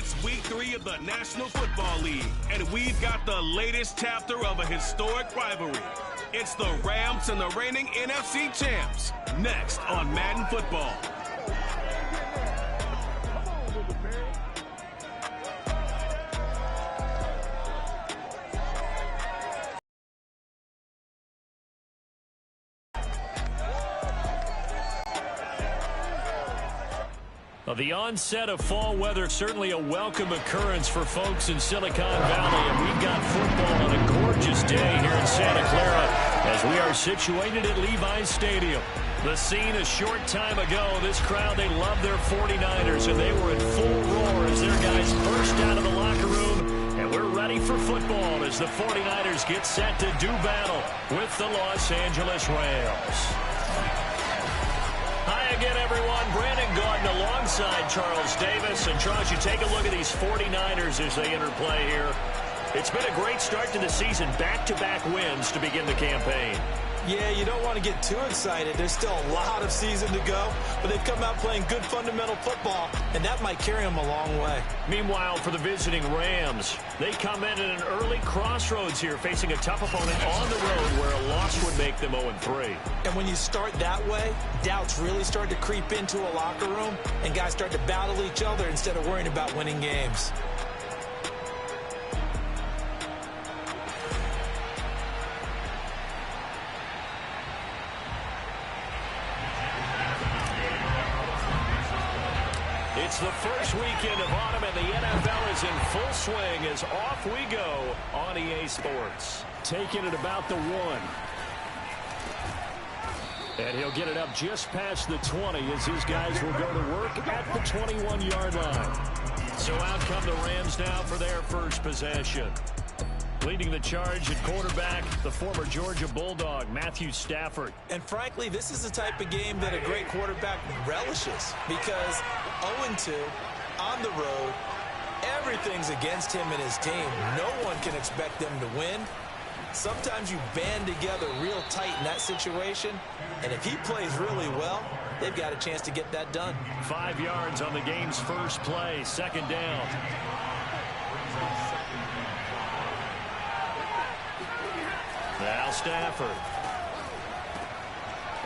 It's week 3 of the National Football League, and we've got the latest chapter of a historic rivalry. It's the Rams and the reigning NFC champs. Next on Madden Football. The onset of fall weather, certainly a welcome occurrence for folks in Silicon Valley, and we've got football on a gorgeous day here in Santa Clara as we are situated at Levi's Stadium. The scene a short time ago, this crowd, they love their 49ers, and they were in full roar as their guys burst out of the locker room, and we're ready for football as the 49ers get set to do battle with the Los Angeles Rams. Hi again, everyone. Brandon Gaudin alongside Charles Davis. And, Charles, you take a look at these 49ers as they enter play here. It's been a great start to the season. Back-to-back wins to begin the campaign. Yeah, you don't want to get too excited. There's still a lot of season to go, but they've come out playing good fundamental football, and that might carry them a long way. Meanwhile, for the visiting Rams, they come in at an early crossroads here, facing a tough opponent on the road where a loss would make them 0-3. And when you start that way, doubts really start to creep into a locker room, and guys start to battle each other instead of worrying about winning games. It's the first weekend of autumn, and the NFL is in full swing as off we go on EA Sports. Taking it about the 1. And he'll get it up just past the 20 as his guys will go to work at the 21-yard line. So out come the Rams now for their first possession. Leading the charge at quarterback, the former Georgia Bulldog, Matthew Stafford. And frankly, this is the type of game that a great quarterback relishes because 0-2 on the road, everything's against him and his team. No one can expect them to win. Sometimes you band together real tight in that situation, and if he plays really well, they've got a chance to get that done. 5 yards on the game's first play, second down. Now Stafford.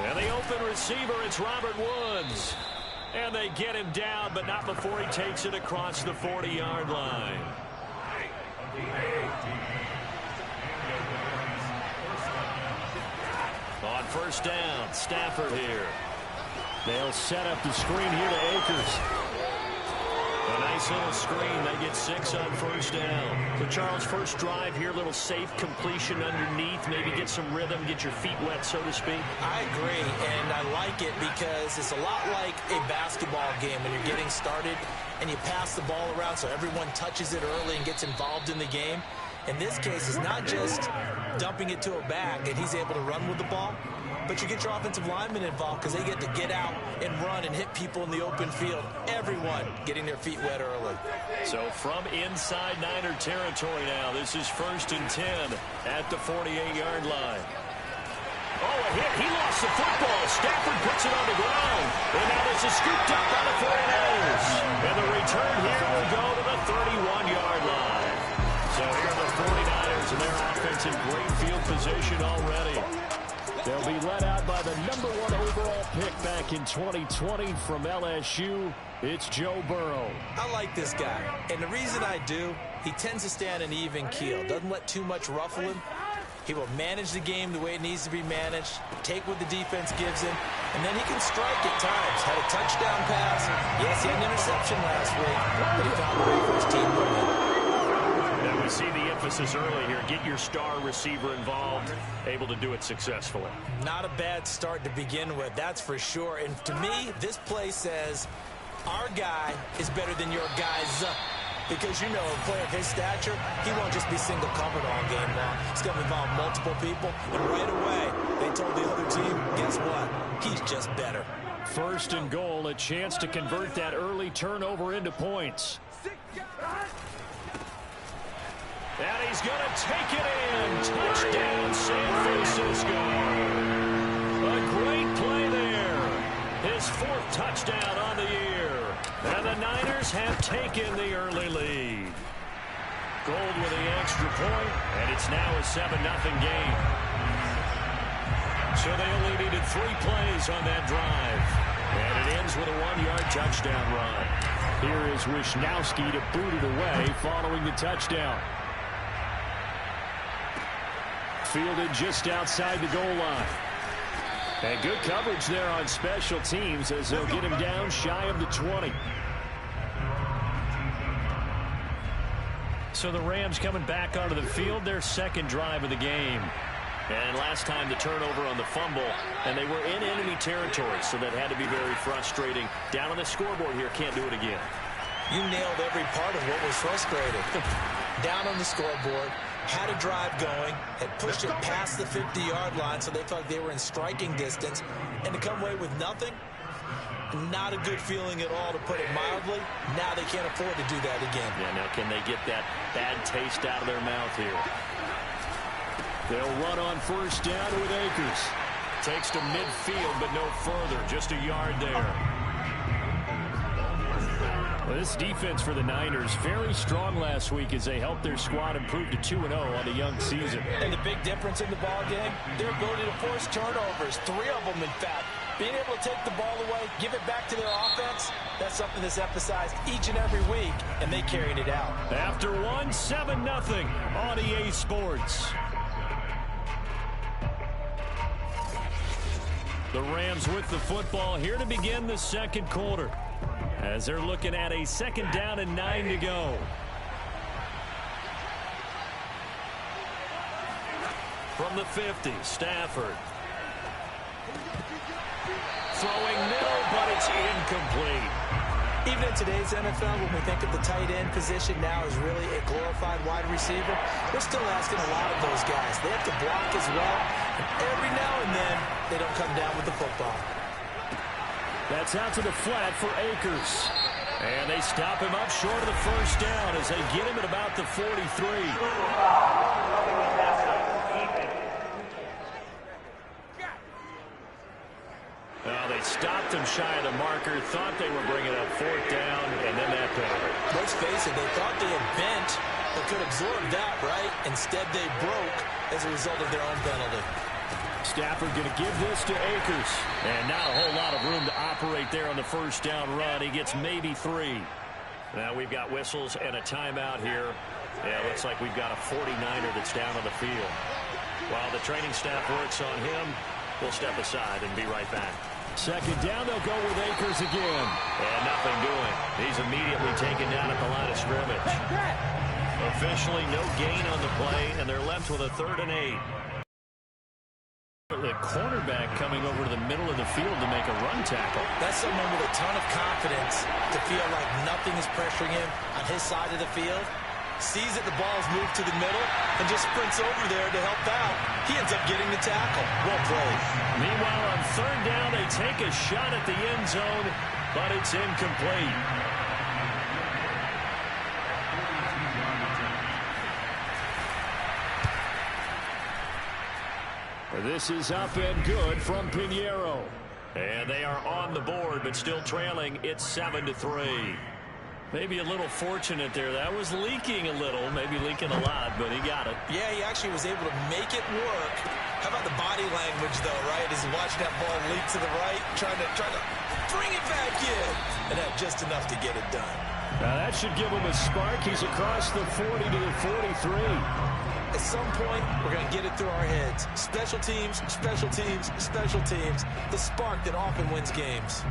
And the open receiver, it's Robert Woods. And they get him down, but not before he takes it across the 40-yard line. On first down, Stafford here. They'll set up the screen here to Akers. A nice little screen. They get 6 on first down. So, Charles, first drive here, little safe completion underneath. Maybe get some rhythm, get your feet wet, so to speak. I agree, and I like it because it's a lot like a basketball game when you're getting started and you pass the ball around so everyone touches it early and gets involved in the game. In this case, it's not just dumping it to a back and he's able to run with the ball, but you get your offensive linemen involved because they get to get out and run and hit people in the open field. Everyone getting their feet wet early. So from inside Niner territory now, this is 1st and 10 at the 48-yard line. Oh, a hit. He lost the football. Stafford puts it on the ground. And now this is scooped up by the 49ers. And the return here will go to the 31-yard line. So here are the 49ers and their offense in great field position already. They'll be led out by the #1 overall pick back in 2020 from LSU. It's Joe Burrow. I like this guy, and the reason I do, he tends to stay on an even keel. Doesn't let too much ruffle him. He will manage the game the way it needs to be managed, take what the defense gives him, and then he can strike at times. Had a touchdown pass. Yes, he had an interception last week, but he found a way for his team to win. Now we see the emphasis early here. Get your star receiver involved, able to do it successfully. Not a bad start to begin with, that's for sure. And to me, this play says our guy is better than your guy's. Because, you know, a player of his stature, he won't just be single covered all game long. It's going to involve multiple people. And right away, they told the other team, guess what? He's just better. 1st and goal, a chance to convert that early turnover into points. And he's going to take it in. Touchdown, San Francisco. A great play there. His 4th touchdown on the year. And the Niners have taken the early lead. Gold with the extra point, and it's now a 7-0 game. So they only needed 3 plays on that drive. And it ends with a 1-yard touchdown run. Here is Wishnowski to boot it away following the touchdown. Fielded just outside the goal line. And good coverage there on special teams as they'll get him down shy of the 20. So the Rams coming back onto the field, their second drive of the game. And last time the turnover on the fumble, and they were in enemy territory, so that had to be very frustrating. Down on the scoreboard here, can't do it again. You nailed every part of what was frustrating. Down on the scoreboard, had a drive going, had pushed it past the 50-yard line, so they felt like they were in striking distance, and to come away with nothing, not a good feeling at all, to put it mildly. Now they can't afford to do that again. Yeah, now can they get that bad taste out of their mouth here? They'll run on first down with Akers. Takes to midfield, but no further. Just a yard there. Well, this defense for the Niners, very strong last week as they helped their squad improve to 2-0 on the young season. And the big difference in the ball game, their ability to force turnovers. 3 of them, in fact. Being able to take the ball away, give it back to their offense, that's something that's emphasized each and every week, and they carried it out. After 7-0 on EA Sports. The Rams with the football here to begin the second quarter, as they're looking at a 2nd down and 9 to go. From the 50, Stafford. Throwing middle, but it's incomplete. Even in today's NFL, when we think of the tight end position now as really a glorified wide receiver, we're still asking a lot of those guys. They have to block as well, and every now and then, they don't come down with the football. That's out to the flat for Akers. And they stop him up short of the first down as they get him at about the 43. They stopped him shy of the marker, thought they were bringing up 4th down, and then that penalty. Let's face it, they thought they had bent, but could absorb that, right? Instead, they broke as a result of their own penalty. Stafford going to give this to Akers. And not a whole lot of room to operate there on the first down run. He gets maybe 3. Now we've got whistles and a timeout here. Yeah, looks like we've got a 49er that's down on the field. While the training staff works on him, we'll step aside and be right back. 2nd down, they'll go with Akers again. And nothing doing. He's immediately taken down at the line of scrimmage. Officially no gain on the play, and they're left with a 3rd and 8. The cornerback coming over to the middle of the field to make a run tackle. That's someone with a ton of confidence to feel like nothing is pressuring him on his side of the field. Sees that the ball is moved to the middle and just sprints over there to help out. He ends up getting the tackle. Well played. Meanwhile, on 3rd down, they take a shot at the end zone, but it's incomplete. This is up and good from Pinheiro. And they are on the board, but still trailing. It's 7-3. Maybe a little fortunate there. That was leaking a little, maybe leaking a lot, but he got it. Yeah, he actually was able to make it work. How about the body language, though, right? As he watched that ball leak to the right, trying to bring it back in, and had just enough to get it done. Now that should give him a spark. He's across the 40 to the 43. At some point, we're going to get it through our heads. Special teams, special teams, special teams. The spark that often wins games.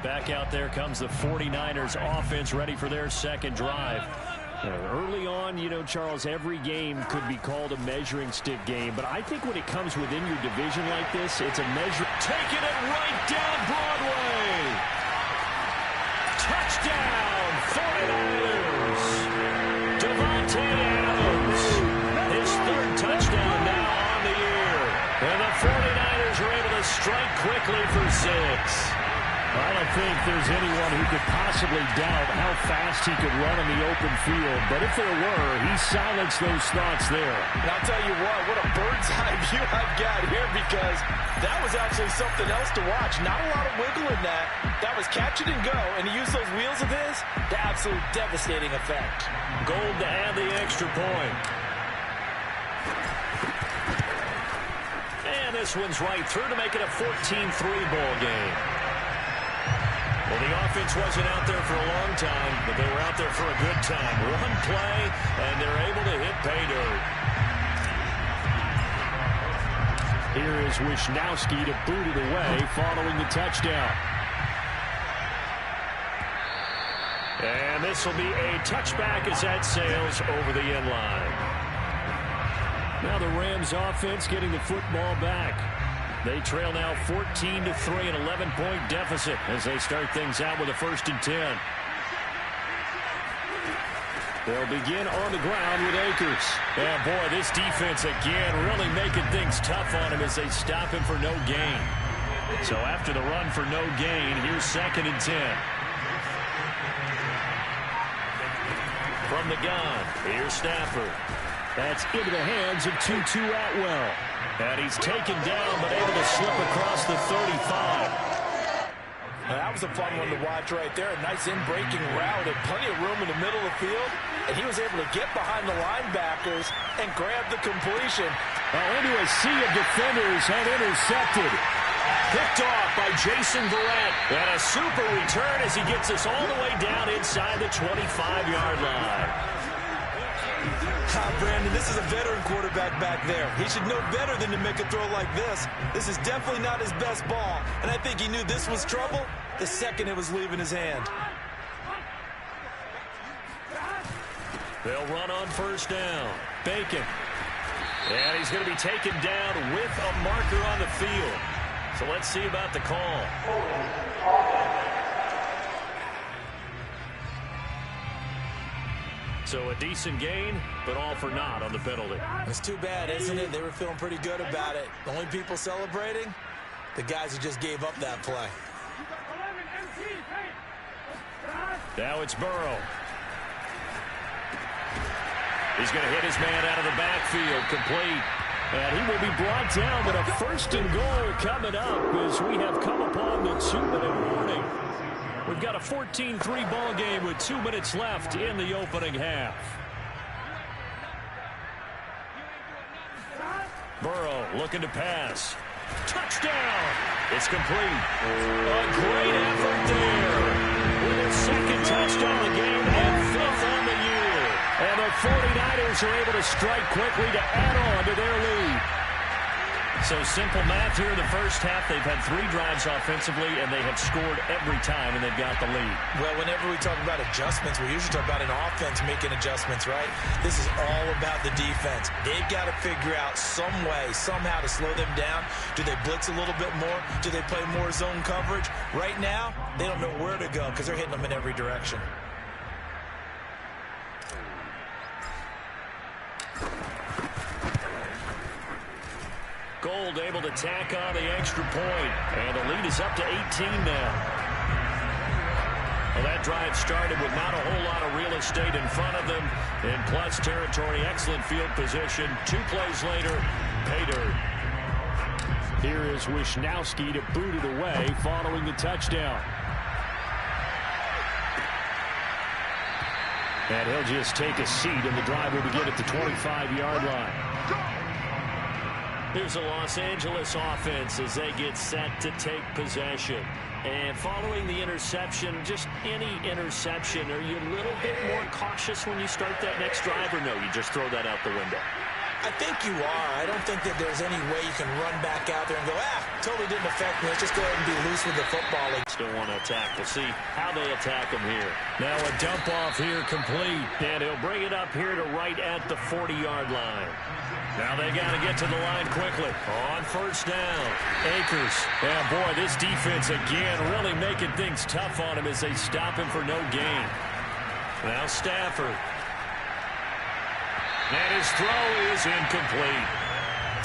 Back out there comes the 49ers offense ready for their 2nd drive. Early on, you know, Charles, every game could be called a measuring stick game. But I think when it comes within your division like this, it's a measure. Taking it right down Broadway. Touchdown, 49ers. Devontae Adams. His 3rd touchdown now on the year. And the 49ers are able to strike quickly for 6. I don't think there's anyone who could possibly doubt how fast he could run in the open field. But if there were, he silenced those thoughts there. And I'll tell you what a bird's eye view I've got here, because that was actually something else to watch. Not a lot of wiggle in that. That was catch it and go, and he used those wheels of his to absolute devastating effect. Gold to add the extra point. And this one's right through to make it a 14-3 ball game. Well, the offense wasn't out there for a long time, but they were out there for a good time. One play, and they're able to hit pay dirt. Here is Wisnowski to boot it away following the touchdown. And this will be a touchback as that sails over the end line. Now the Rams offense getting the football back. They trail now 14-3, an 11-point deficit as they start things out with a 1st and 10. They'll begin on the ground with Akers. And boy, this defense again really making things tough on him as they stop him for no gain. So after the run for no gain, here's 2nd and 10. From the gun, here's Stafford. That's into the hands of Tutu Atwell. And he's taken down, but able to slip across the 35. Now, that was a fun one to watch right there. A nice in-breaking route and plenty of room in the middle of the field. And he was able to get behind the linebackers and grab the completion. Into a sea of defenders and intercepted. Picked off by Jason Verrett. And a super return as he gets us all the way down inside the 25-yard line. Brandon, this is a veteran quarterback back there. He should know better than to make a throw like this. This is definitely not his best ball. And I think he knew this was trouble the second it was leaving his hand. They'll run on 1st down. Bacon. And he's going to be taken down with a marker on the field. So let's see about the call. So a decent gain, but all for naught on the penalty. It's too bad, isn't it? They were feeling pretty good about it. The only people celebrating, the guys who just gave up that play. Now it's Burrow. He's going to hit his man out of the backfield, complete. And he will be brought down with a 1st and goal coming up as we have come upon the 2-minute warning. We've got a 14-3 ball game with 2 minutes left in the opening half. Burrow looking to pass. Touchdown! It's complete. A great effort there. With a 2nd touchdown of the game and 5th on the year. And the 49ers are able to strike quickly to add on to their lead. So simple math here in the first half. They've had 3 drives offensively, and they have scored every time, and they've got the lead. Well, whenever we talk about adjustments, we usually talk about an offense making adjustments, right? This is all about the defense. They've got to figure out some way, somehow to slow them down. Do they blitz a little bit more? Do they play more zone coverage? Right now, they don't know where to go because they're hitting them in every direction. Gold able to tack on the extra point. And the lead is up to 18 now. Well, that drive started with not a whole lot of real estate in front of them. In plus territory, excellent field position. 2 plays later, pay dirt. Here is Wisnowski to boot it away following the touchdown. And he'll just take a seat, and the drive will begin at the 25-yard line. Here's the Los Angeles offense as they get set to take possession. And following the interception, just any interception, are you a little bit more cautious when you start that next drive, or no, you just throw that out the window? I think you are. I don't think that there's any way you can run back out there and go, totally didn't affect me. Let's just go ahead and be loose with the football. Still want to attack. We'll see how they attack him here. Now a dump off here complete. And he'll bring it up here to right at the 40-yard line. Now they got to get to the line quickly. On 1st down, Akers. And boy, this defense again really making things tough on him as they stop him for no gain. Now Stafford. And his throw is incomplete.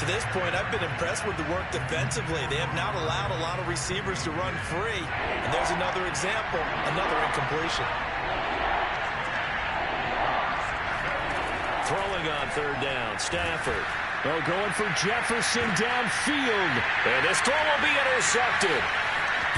To this point, I've been impressed with the work defensively. They have not allowed a lot of receivers to run free. And there's another example, another incompletion. Throwing on third down, Stafford. Oh, going for Jefferson downfield. And this throw will be intercepted.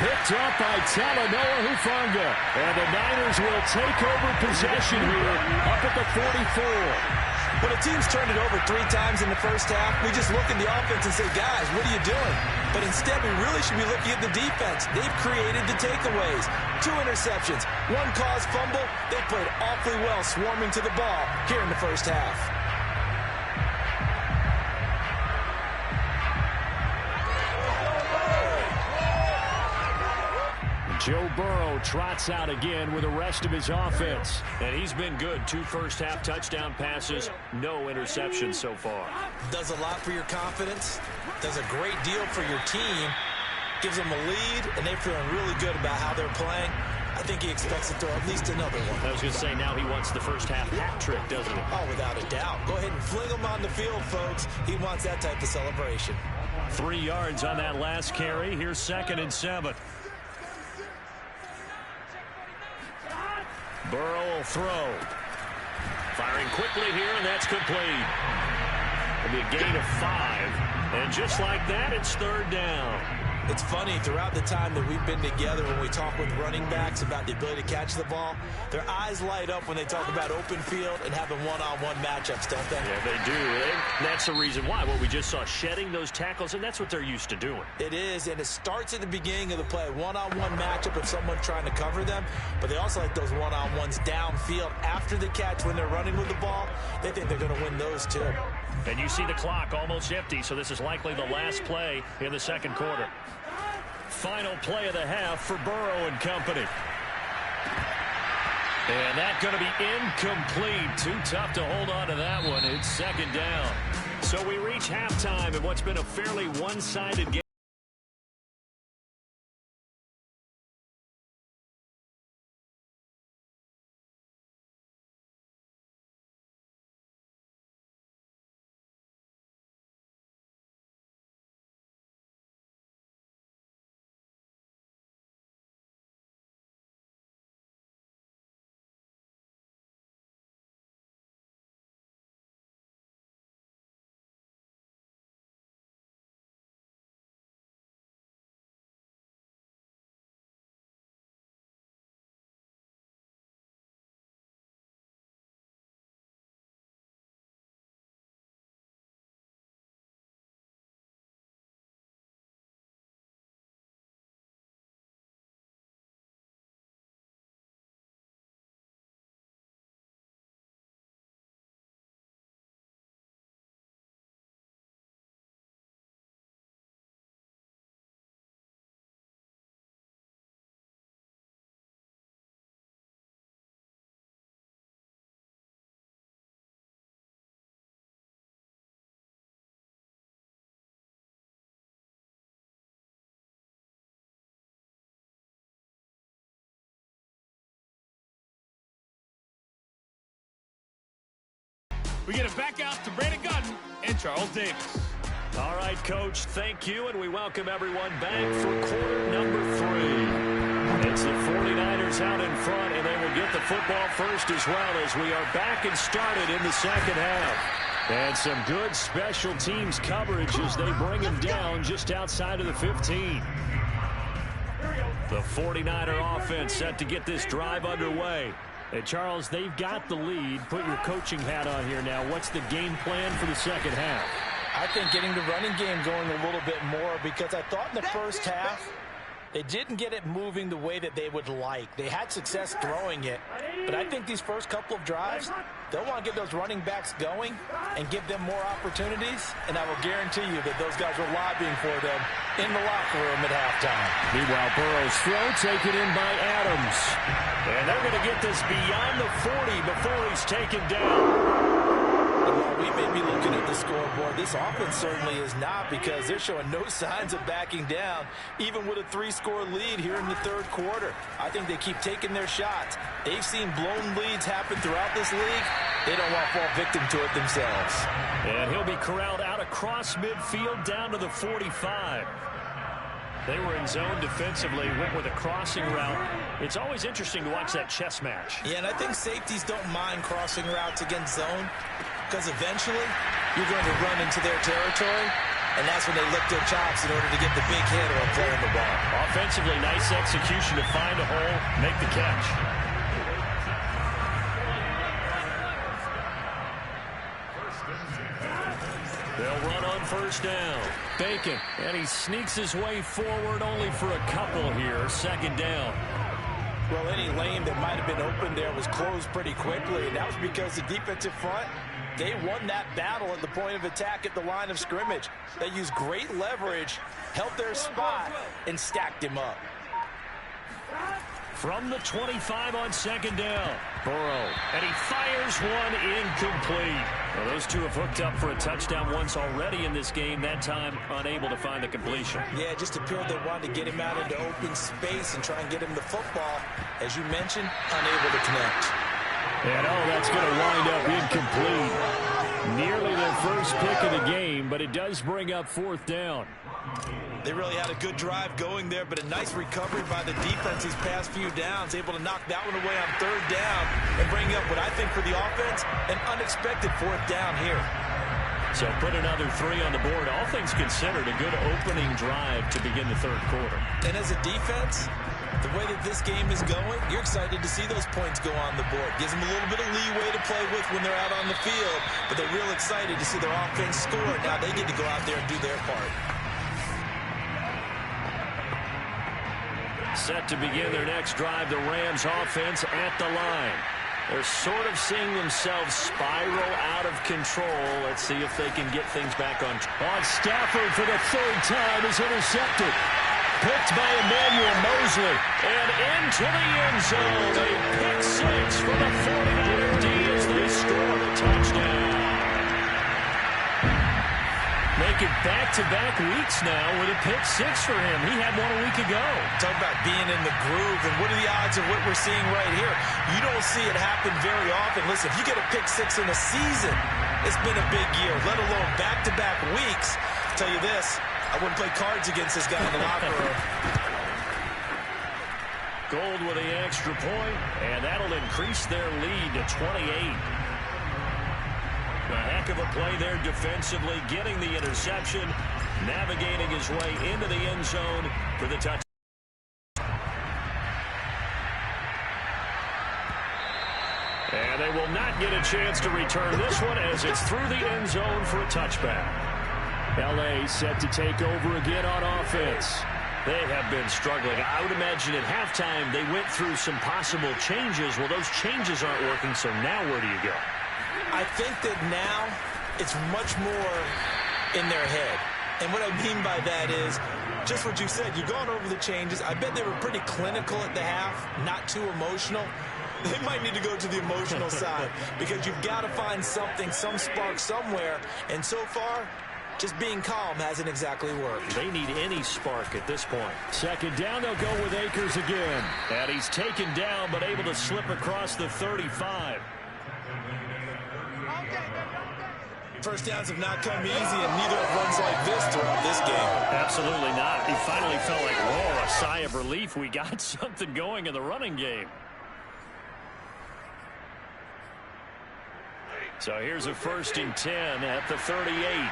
Picked up by Talanoa Hufanga. And the Niners will take over possession here up at the 44. When a team's turned it over 3 times in the first half, we just look at the offense and say, guys, what are you doing? But instead, we really should be looking at the defense. They've created the takeaways. 2 interceptions, 1 caused fumble. They played awfully well swarming to the ball here in the first half. Joe Burrow trots out again with the rest of his offense. And he's been good. 2 first-half touchdown passes, no interceptions so far. Does a lot for your confidence. Does a great deal for your team. Gives them a lead, and they're feeling really good about how they're playing. I think he expects to throw at least another one. I was going to say, now he wants the first-half hat trick, doesn't he? Oh, without a doubt. Go ahead and fling him on the field, folks. He wants that type of celebration. 3 yards on that last carry. Here's 2nd and 7. Burrow will throw. Firing quickly here, and that's complete. It'll be a gain of 5. And just like that, it's 3rd down. It's funny, throughout the time that we've been together, when we talk with running backs about the ability to catch the ball, their eyes light up when they talk about open field and having one-on-one matchups, don't they? Yeah, they do. And that's the reason why. What we just saw, shedding those tackles, and that's what they're used to doing. It is, and it starts at the beginning of the play. One-on-one matchup of someone trying to cover them, but they also like those one-on-ones downfield after the catch when they're running with the ball. They think they're going to win those, too. And you see the clock almost empty, so this is likely the last play in the 2nd quarter. Final play of the half for Burrow and company. And that's going to be incomplete. Too tough to hold on to that one. It's 2nd down. So we reach halftime in what's been a fairly one-sided game. We get it back out to Brandon Gunn and Charles Davis. All right, Coach, thank you, and we welcome everyone back for quarter number 3. It's the 49ers out in front, and they will get the football first as well as we are back and started in the 2nd half. And some good special teams coverage as they bring him down just outside of the 15. The 49er offense set to get this drive underway. And Charles, they've got the lead. Put your coaching hat on here now. What's the game plan for the 2nd half? I think getting the running game going a little bit more, because I thought in the first half they didn't get it moving the way that they would like. They had success throwing it, but I think these first couple of drives, they'll want to get those running backs going and give them more opportunities, and I will guarantee you that those guys were lobbying for them in the locker room at halftime. Meanwhile, Burrow's throw taken in by Adams. And they're going to get this beyond the 40 before he's taken down. And while we may be looking at the scoreboard, this offense certainly is not, because they're showing no signs of backing down, even with a 3-score lead here in the 3rd quarter. I think they keep taking their shots. They've seen blown leads happen throughout this league. They don't want to fall victim to it themselves. And he'll be corralled out of across midfield down to the 45. They were in zone defensively, went with a crossing route. It's always interesting to watch that chess match. Yeah, and I think safeties don't mind crossing routes against zone because eventually you're going to run into their territory, and that's when they lick their chops in order to get the big hit or play on the ball. Offensively, nice execution to find a hole, make the catch. They'll run on first down. Bacon, and he sneaks his way forward only for a couple here. Second down. Well, any lane that might have been open there was closed pretty quickly, and that was because the defensive front, they won that battle at the point of attack at the line of scrimmage. They used great leverage, held their spot, and stacked him up. From the 25 on second down. Burrow, and he fires one incomplete. Well, those two have hooked up for a touchdown once already in this game, that time unable to find the completion. Yeah, it just appeared they wanted to get him out into open space and try and get him the football. As you mentioned, unable to connect. And that's going to wind up incomplete. Nearly their first pick of the game, but it does bring up fourth down. They really had a good drive going there, but a nice recovery by the defense these past few downs, able to knock that one away on third down and bring up what I think for the offense, an unexpected fourth down here. So put another 3 on the board. All things considered, a good opening drive to begin the third quarter. And as a defense, the way that this game is going, you're excited to see those points go on the board. Gives them a little bit of leeway to play with when they're out on the field, but they're real excited to see their offense score. Now they get to go out there and do their part. Set to begin their next drive, the Rams offense at the line. They're sort of seeing themselves spiral out of control. Let's see if they can get things back on. Stafford for the third time is intercepted. Picked by Emmanuel Mosley. And into the end zone. A pick six for the 49er D as they score the touchdown. Making back-to-back weeks now with a pick six for him. He had one a week ago. Talk about being in the groove, and what are the odds of what we're seeing right here? You don't see it happen very often. Listen, if you get a pick six in a season, it's been a big year, let alone back-to-back weeks. I'll tell you this, I wouldn't play cards against this guy in the locker room. Gold with the extra point, and that'll increase their lead to 28. A heck of a play there defensively, getting the interception, navigating his way into the end zone for the touchdown. And they will not get a chance to return this one as it's through the end zone for a touchback. L.A. set to take over again on offense. They have been struggling. I would imagine at halftime they went through some possible changes. Well, those changes aren't working, so now where do you go? I think that now it's much more in their head. And what I mean by that is just what you said. You've gone over the changes. I bet they were pretty clinical at the half, not too emotional. They might need to go to the emotional side because you've got to find something, some spark somewhere. And so far, just being calm hasn't exactly worked. They need any spark at this point. Second down, they'll go with Akers again. And he's taken down but able to slip across the 35. First downs have not come easy, and neither have runs like this throughout this game. Absolutely not. He finally felt like, whoa, a sigh of relief. We got something going in the running game. So here's a 1st and 10 at the 38.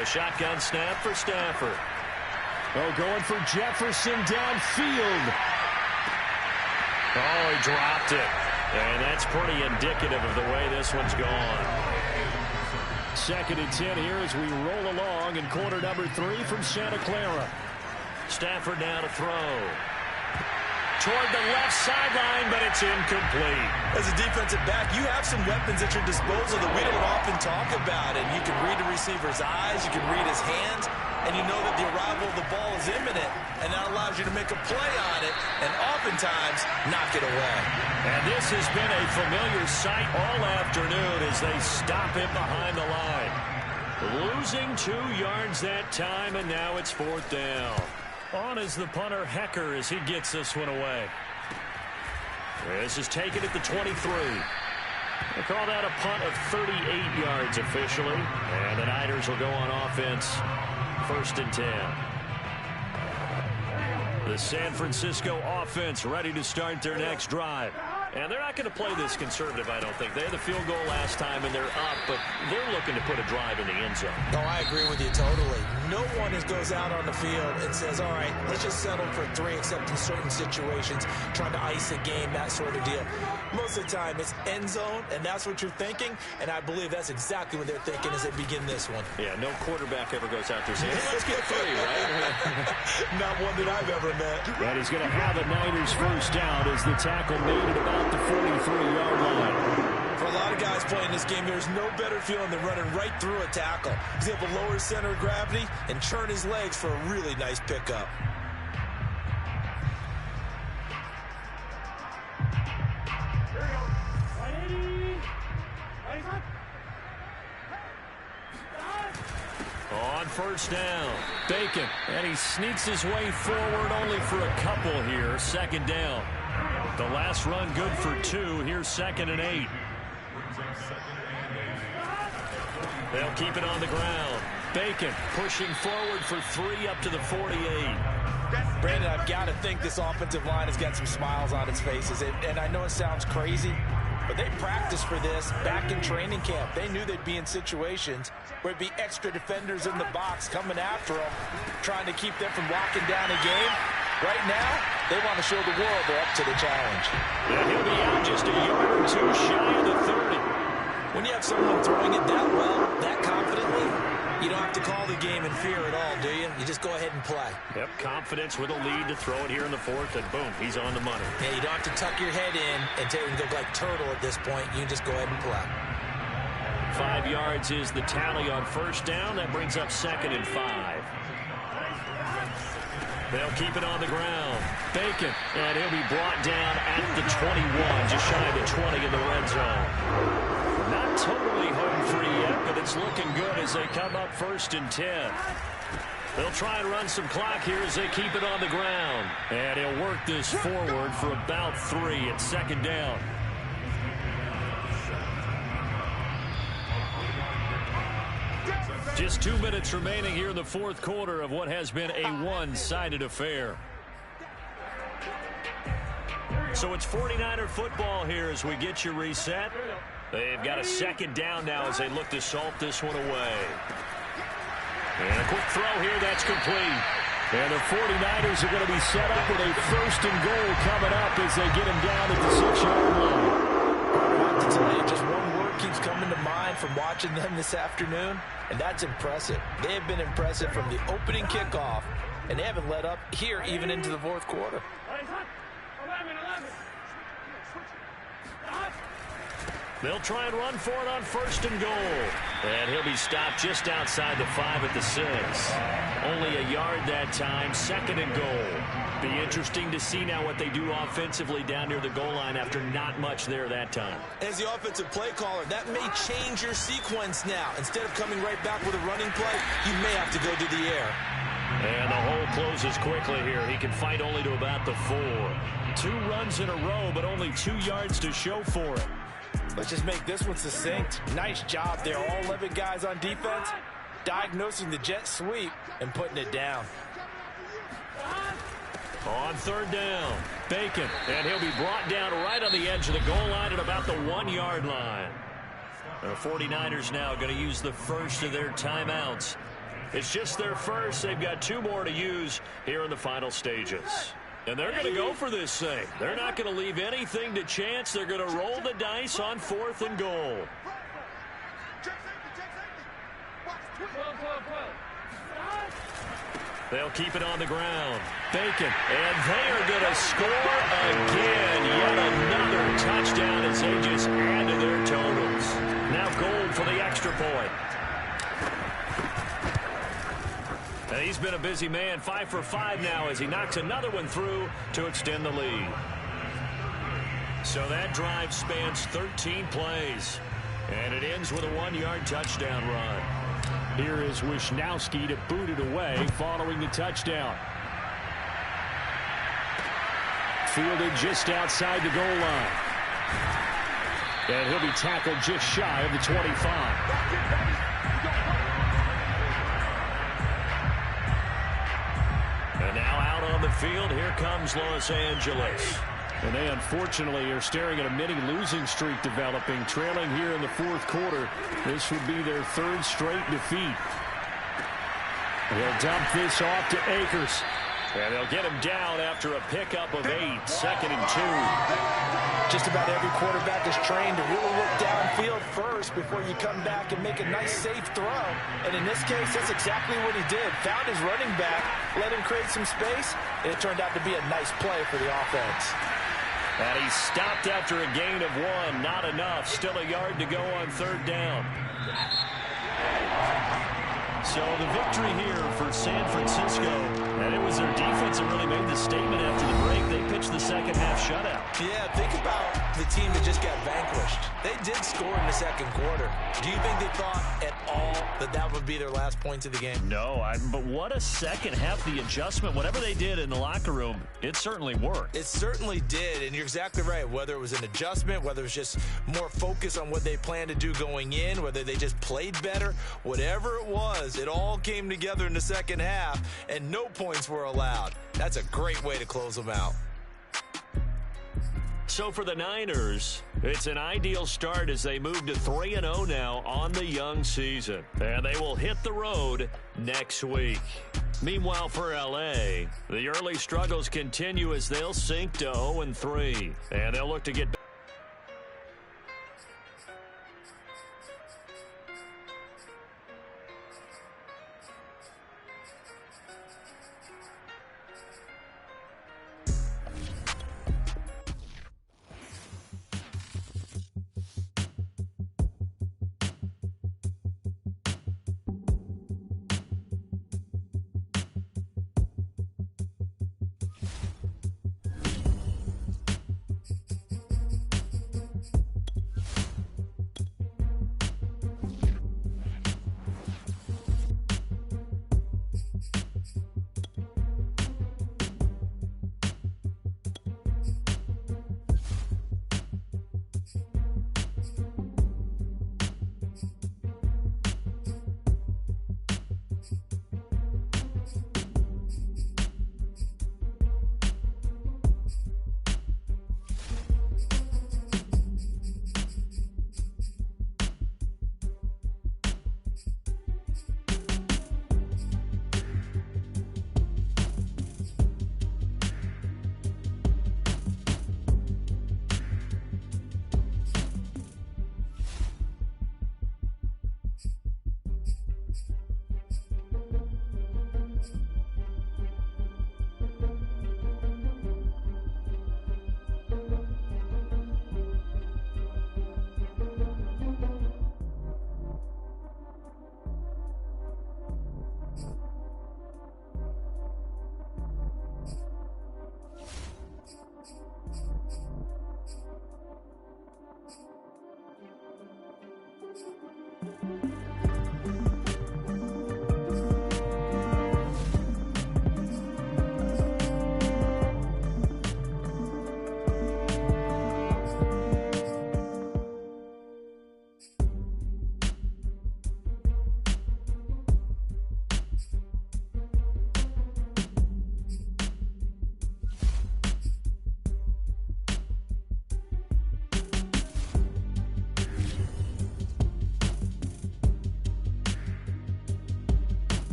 A shotgun snap for Stafford. Oh, going for Jefferson downfield. Oh, he dropped it. And that's pretty indicative of the way this one's gone. 2nd and 10 here as we roll along in quarter number 3 from Santa Clara. Stafford now to throw. Toward the left sideline, but it's incomplete. As a defensive back, you have some weapons at your disposal that we don't often talk about. And you can read the receiver's eyes, you can read his hands, and you know that the arrival of the ball is imminent, and that allows you to make a play on it, and oftentimes knock it away. And this has been a familiar sight all afternoon as they stop him behind the line. Losing 2 yards that time, and now it's 4th down. On is the punter, Hecker, as he gets this one away. This is taken at the 23. They call that a punt of 38 yards officially. And the Niners will go on offense, 1st and 10. The San Francisco offense ready to start their next drive. And they're not going to play this conservative, I don't think. They had the field goal last time, and they're up, but they're looking to put a drive in the end zone. Oh, I agree with you totally. No one goes out on the field and says, all right, let's just settle for 3, except in certain situations, trying to ice a game, that sort of deal. Most of the time, it's end zone, and that's what you're thinking, and I believe that's exactly what they're thinking as they begin this one. Yeah, no quarterback ever goes out there saying, hey, let's get 3, right? Not one that I've ever met. And he's going to have a Niners first down as the tackle made at about the 43-yard line. For a lot of guys playing this game, there's no better feeling than running right through a tackle. He's able to lower his center of gravity and turn his legs for a really nice pickup. On first down, Bacon, and he sneaks his way forward only for a couple here. 2nd down. The last run good for 2. Here's 2nd and 8. They'll keep it on the ground. Bacon pushing forward for 3 up to the 48. Brandon, I've got to think this offensive line has got some smiles on its faces. And I know it sounds crazy, but they practiced for this back in training camp. They knew they'd be in situations where it'd be extra defenders in the box coming after them, trying to keep them from locking down a game. Right now, they want to show the world they're up to the challenge. And he'll be out just a yard or 2 shy of the 30. When you have someone throwing it that well, that confidently, you don't have to call the game in fear at all, do you? You just go ahead and play. Yep, confidence with a lead to throw it here in the 4th, and boom, he's on the money. Yeah, you don't have to tuck your head in and go like turtle at this point. You just go ahead and play. 5 yards is the tally on first down. That brings up 2nd and 5. They'll keep it on the ground. Bacon, and he'll be brought down at the 21, just shy of the 20 in the red zone. Not totally home free yet, but it's looking good as they come up 1st and 10. They'll try and run some clock here as they keep it on the ground. And he'll work this forward for about 3 at 2nd down. Just 2 minutes remaining here in the 4th quarter of what has been a one-sided affair. So it's 49er football here as we get you reset. They've got a 2nd down now as they look to salt this one away. And a quick throw here, that's complete. And the 49ers are going to be set up with a 1st and goal coming up as they get him down at the 6-yard line. I have to tell you, just one word keeps coming to mind from watching them this afternoon, and that's impressive. They have been impressive from the opening kickoff, and they haven't let up here even into the 4th quarter. They'll try and run for it on 1st and goal. And he'll be stopped just outside the 5 at the 6. Only a yard that time, 2nd and goal. Be interesting to see now what they do offensively down near the goal line after not much there that time. As the offensive play caller, that may change your sequence now. Instead of coming right back with a running play, you may have to go to the air. And the hole closes quickly here. He can fight only to about the 4. 2 runs in a row, but only 2 yards to show for it. Let's just make this one succinct. Nice job there. All 11 guys on defense diagnosing the jet sweep and putting it down. On 3rd down, Bacon, and he'll be brought down right on the edge of the goal line at about the 1-yard line. The 49ers now going to use the first of their timeouts. It's just their first. They've got 2 more to use here in the final stages. And they're going to go for this thing. They're not going to leave anything to chance. They're going to roll the dice on 4th and goal. They'll keep it on the ground. Bacon, and they are going to score again. Yet another touchdown as they just add to their totals. Now Gold for the extra point. And he's been a busy man, 5 for 5 now as he knocks another one through to extend the lead. So that drive spans 13 plays, and it ends with a 1-yard touchdown run. Here is Wisnowski to boot it away following the touchdown. Fielded just outside the goal line. And he'll be tackled just shy of the 25. And now out on the field, here comes Los Angeles. And they unfortunately are staring at a mini losing streak developing, trailing here in the fourth quarter. This would be their third straight defeat. They'll dump this off to Akers. And they'll get him down after a pickup of 8, 2nd and 2. Just about every quarterback is trained to really look downfield first before you come back and make a nice, safe throw. And in this case, that's exactly what he did. Found his running back, let him create some space, and it turned out to be a nice play for the offense. And he stopped after a gain of 1. Not enough. Still a yard to go on 3rd down. So the victory here for San Francisco, and it was their defense that really made the statement after the break. They pitched the second half shutout. Yeah, think about the team that just got vanquished. They did score in the second quarter. Do you think they thought at all that that would be their last points of the game? No, but what a second half. The adjustment, whatever they did in the locker room, it certainly worked. It certainly did, and you're exactly right. Whether it was an adjustment, whether it was just more focus on what they planned to do going in, whether they just played better, whatever it was, it all came together in the second half, and no points were allowed. That's a great way to close them out. So for the Niners, it's an ideal start as they move to 3-0 now on the young season. And they will hit the road next week. Meanwhile, for L.A., the early struggles continue as they'll sink to 0-3. And they'll look to get back.